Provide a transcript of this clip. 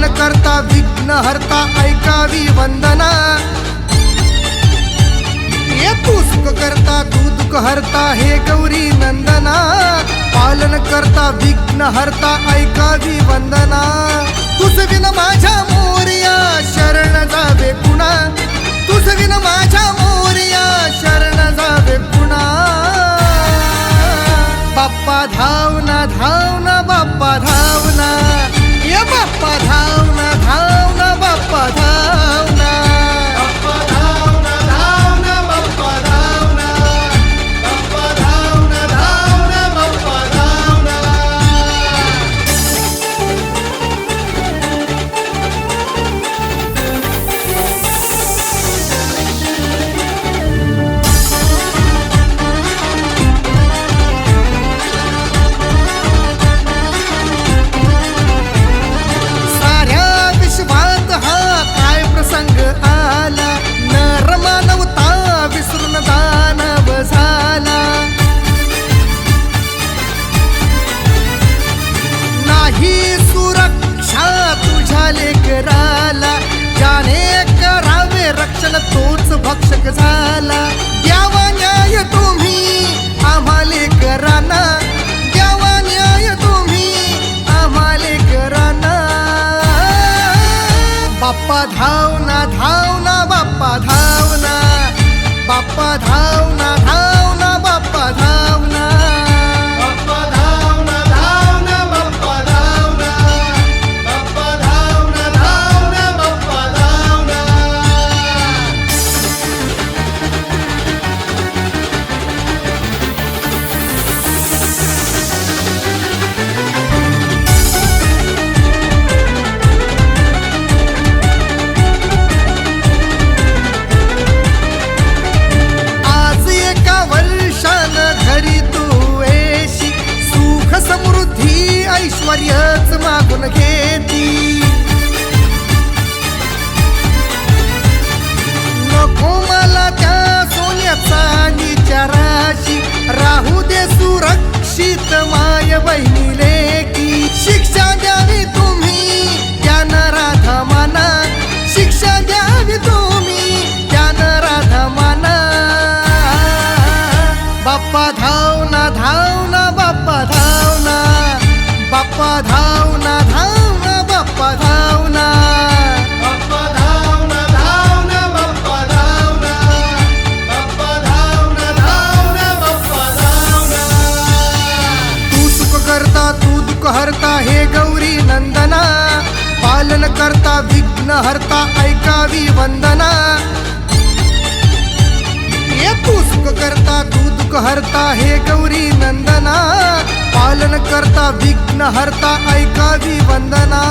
पालन करता विघ्न हरता ऐकावी वंदना। ये तू सुख करता तू दुःख हरता हे गौरी नंदना। पालन करता विघ्न हरता ऐकावी वंदना। तुझ विन माझ्या मोरया शरण जावे कुणा। तुझ विन माझ्या मोरया शरण जावे कुणा। बाप्पा धावना धावना बाप्पा धावना। ये बाप्पा धावना धावना बाप्पा धावना। बाप्पा धावना धावना बाप्पा धावना। बाप्पा धावना धावना बाप्पा धावना। संग आला नर मानवता विसरून दानव झाला। नाही सुरक्षा तुझ्या लेकराला। ज्याने करावे रक्षण तोच भक्षक झाला। द्यावा न्याय तुम्ही आम्हा लेकरांना। द्यावा न्याय तुम्ही आम्हा लेकरांना। बाप्पा धावना धावना बाप्पा धावना। बाप्पा धावना धावना बाप्पा धावना। बाप्पा धावना धावना बाप्पा धावना। बाप्पा धावना धावना बाप्पा धावना। घरी तू येशी सुख समृद्धी ऐश्वर्यच मागून घेती। नको मला त्या सोन्याचा चांदीच्या राहू दे सुरक्षित माय बहिणी लेकी। शिक्षा द्यावी तुम्ही त्यानं राधा माना। शिक्षा द्यावी तुम्ही त्यानं राधा माना। बाप्पा धावना धावना बाप्पा धावना। बाप्पा धावना धावना बाप्पा धावना। बाप्पा धावना धावना बाप्पा धावना। बाप्पा धावना धावना बाप्पा धावना। तू सुख करता तू दुःख हरता हे गौरी नंदना। पालन करता विघ्न हरता ऐकावी वंदना। ये तू सुख करता तू दुःख हरता हे गौरी नंदना। पालन करता विघ्न हरता ऐकावी वंदना।